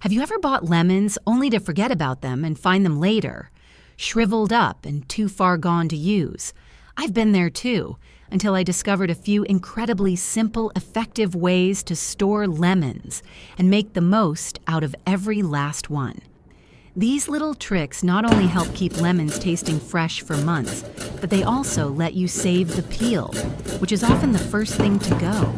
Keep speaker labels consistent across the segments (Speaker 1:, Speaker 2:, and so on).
Speaker 1: Have you ever bought lemons only to forget about them and find them later, shriveled up and too far gone to use? I've been there too, until I discovered a few incredibly simple, effective ways to store lemons and make the most out of every last one. These little tricks not only help keep lemons tasting fresh for months, but they also let you save the peel, which is often the first thing to go.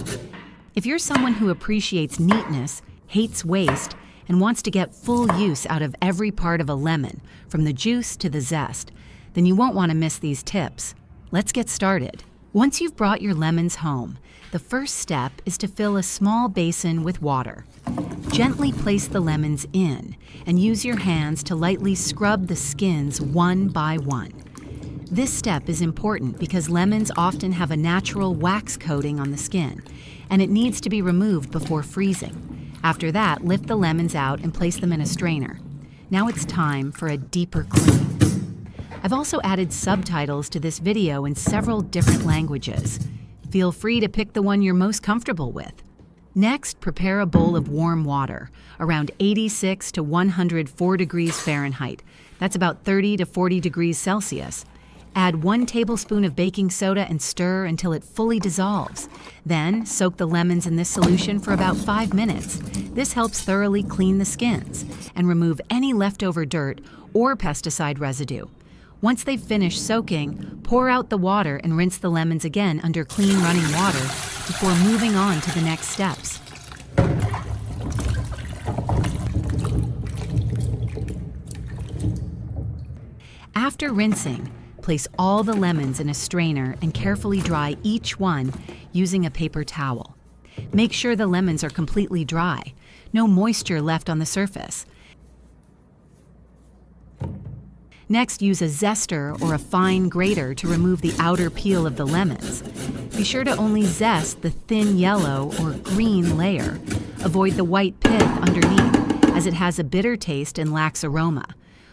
Speaker 1: If you're someone who appreciates neatness, hates waste, and wants to get full use out of every part of a lemon, from the juice to the zest, then you won't want to miss these tips. Let's get started. Once you've brought your lemons home, the first step is to fill a small basin with water. Gently place the lemons in and use your hands to lightly scrub the skins one by one. This step is important because lemons often have a natural wax coating on the skin, and it needs to be removed before freezing. After that, lift the lemons out and place them in a strainer. Now it's time for a deeper clean. I've also added subtitles to this video in several different languages. Feel free to pick the one you're most comfortable with. Next, prepare a bowl of warm water, around 86 to 104 degrees Fahrenheit. That's about 30 to 40 degrees Celsius. Add 1 tablespoon of baking soda and stir until it fully dissolves. Then, soak the lemons in this solution for about 5 minutes. This helps thoroughly clean the skins and remove any leftover dirt or pesticide residue. Once they've finished soaking, pour out the water and rinse the lemons again under clean running water before moving on to the next steps. After rinsing, place all the lemons in a strainer and carefully dry each one using a paper towel. Make sure the lemons are completely dry, no moisture left on the surface. Next, use a zester or a fine grater to remove the outer peel of the lemons. Be sure to only zest the thin yellow or green layer. Avoid the white pith underneath, as it has a bitter taste and lacks aroma.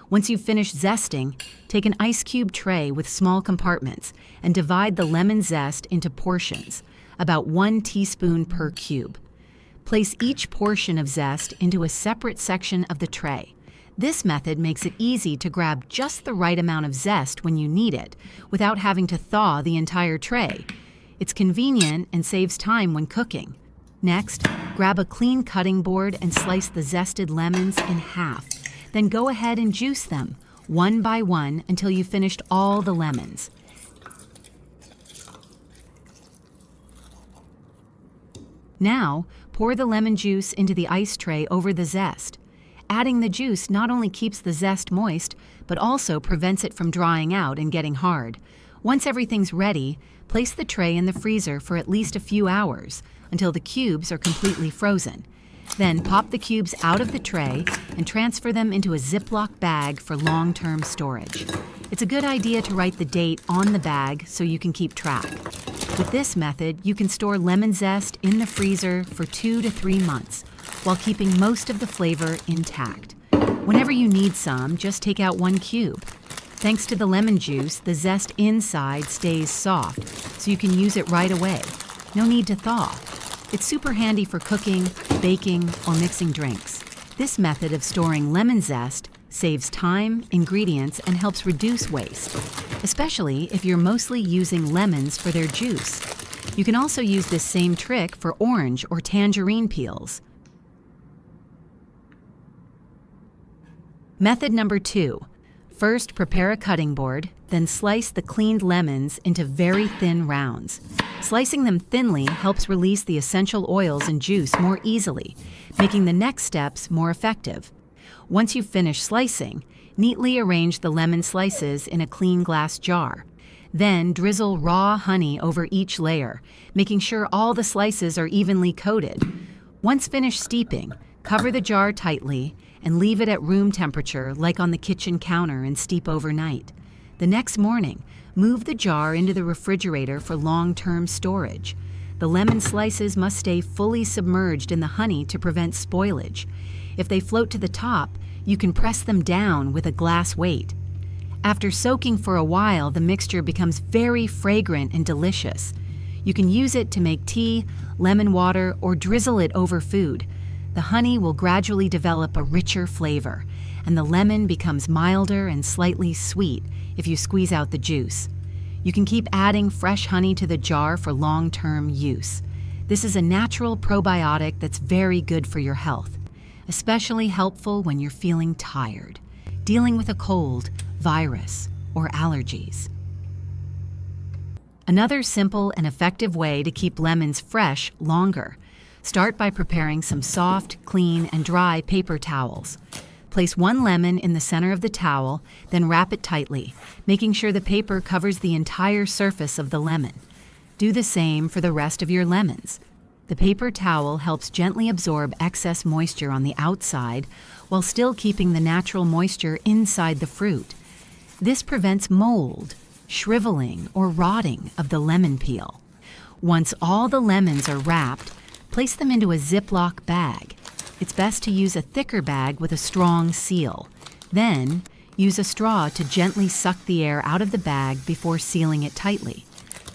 Speaker 1: Once you've finished zesting, take an ice cube tray with small compartments and divide the lemon zest into portions, about 1 teaspoon per cube. Place each portion of zest into a separate section of the tray. This method makes it easy to grab just the right amount of zest when you need it, without having to thaw the entire tray. It's convenient and saves time when cooking. Next, grab a clean cutting board and slice the zested lemons in half. Then go ahead and juice them, one by one, until you've finished all the lemons. Now, pour the lemon juice into the ice tray over the zest. Adding the juice not only keeps the zest moist, but also prevents it from drying out and getting hard. Once everything's ready, place the tray in the freezer for at least a few hours, until the cubes are completely frozen. Then pop the cubes out of the tray and transfer them into a Ziploc bag for long-term storage. It's a good idea to write the date on the bag so you can keep track. With this method, you can store lemon zest in the freezer for 2 to 3 months, while keeping most of the flavor intact. Whenever you need some, just take out 1 cube. Thanks to the lemon juice, the zest inside stays soft, so you can use it right away. No need to thaw. It's super handy for cooking, baking, or mixing drinks. This method of storing lemon zest saves time, ingredients, and helps reduce waste, especially if you're mostly using lemons for their juice. You can also use this same trick for orange or tangerine peels. Method number 2. First, prepare a cutting board, then slice the cleaned lemons into very thin rounds. Slicing them thinly helps release the essential oils and juice more easily, making the next steps more effective. Once you've finished slicing, neatly arrange the lemon slices in a clean glass jar. Then drizzle raw honey over each layer, making sure all the slices are evenly coated. Once finished steeping, cover the jar tightly and leave it at room temperature like on the kitchen counter and steep overnight. The next morning, move the jar into the refrigerator for long-term storage. The lemon slices must stay fully submerged in the honey to prevent spoilage. If they float to the top, you can press them down with a glass weight. After soaking for a while, the mixture becomes very fragrant and delicious. You can use it to make tea, lemon water, or drizzle it over food. The honey will gradually develop a richer flavor, and the lemon becomes milder and slightly sweet if you squeeze out the juice. You can keep adding fresh honey to the jar for long-term use. This is a natural probiotic that's very good for your health, especially helpful when you're feeling tired, dealing with a cold, virus, or allergies. Another simple and effective way to keep lemons fresh longer. Start by preparing some soft, clean, and dry paper towels. Place one lemon in the center of the towel, then wrap it tightly, making sure the paper covers the entire surface of the lemon. Do the same for the rest of your lemons. The paper towel helps gently absorb excess moisture on the outside while still keeping the natural moisture inside the fruit. This prevents mold, shriveling, or rotting of the lemon peel. Once all the lemons are wrapped, place them into a Ziploc bag. It's best to use a thicker bag with a strong seal. Then, use a straw to gently suck the air out of the bag before sealing it tightly.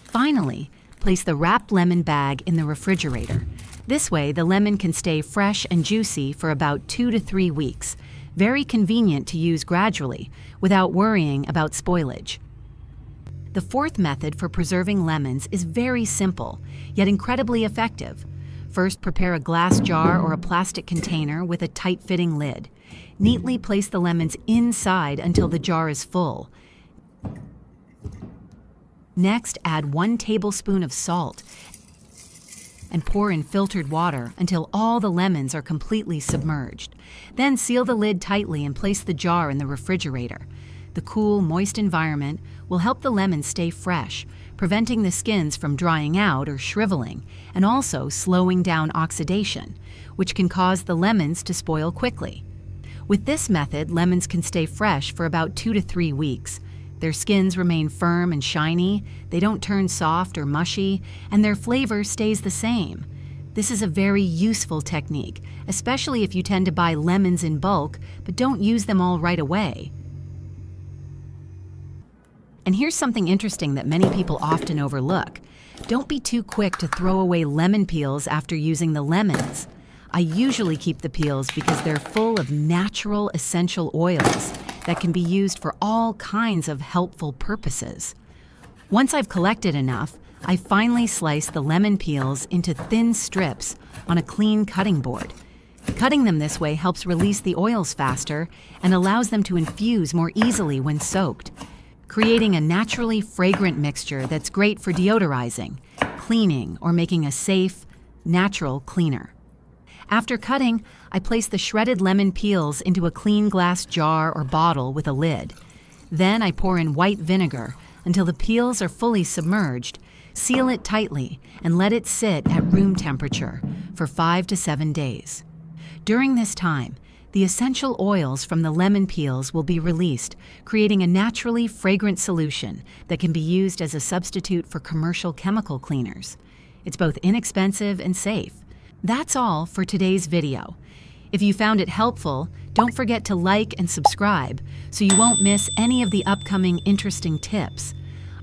Speaker 1: Finally, place the wrapped lemon bag in the refrigerator. This way, the lemon can stay fresh and juicy for about 2 to 3 weeks. Very convenient to use gradually, without worrying about spoilage. The fourth method for preserving lemons is very simple, yet incredibly effective. First, prepare a glass jar or a plastic container with a tight-fitting lid. Neatly place the lemons inside until the jar is full. Next, add 1 tablespoon of salt and pour in filtered water until all the lemons are completely submerged. Then seal the lid tightly and place the jar in the refrigerator. The cool, moist environment will help the lemons stay fresh, preventing the skins from drying out or shriveling, and also slowing down oxidation, which can cause the lemons to spoil quickly. With this method, lemons can stay fresh for about 2 to 3 weeks. Their skins remain firm and shiny, they don't turn soft or mushy, and their flavor stays the same. This is a very useful technique, especially if you tend to buy lemons in bulk but don't use them all right away. And here's something interesting that many people often overlook. Don't be too quick to throw away lemon peels after using the lemons. I usually keep the peels because they're full of natural essential oils that can be used for all kinds of helpful purposes. Once I've collected enough, I finally slice the lemon peels into thin strips on a clean cutting board. Cutting them this way helps release the oils faster and allows them to infuse more easily when soaked, creating a naturally fragrant mixture that's great for deodorizing, cleaning, or making a safe, natural cleaner. After cutting, I place the shredded lemon peels into a clean glass jar or bottle with a lid. Then I pour in white vinegar until the peels are fully submerged, seal it tightly, and let it sit at room temperature for 5 to 7 days. During this time, the essential oils from the lemon peels will be released, creating a naturally fragrant solution that can be used as a substitute for commercial chemical cleaners. It's both inexpensive and safe. That's all for today's video. If you found it helpful, don't forget to like and subscribe so you won't miss any of the upcoming interesting tips.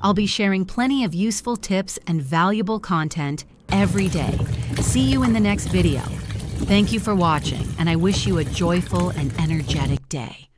Speaker 1: I'll be sharing plenty of useful tips and valuable content every day. See you in the next video. Thank you for watching, and I wish you a joyful and energetic day.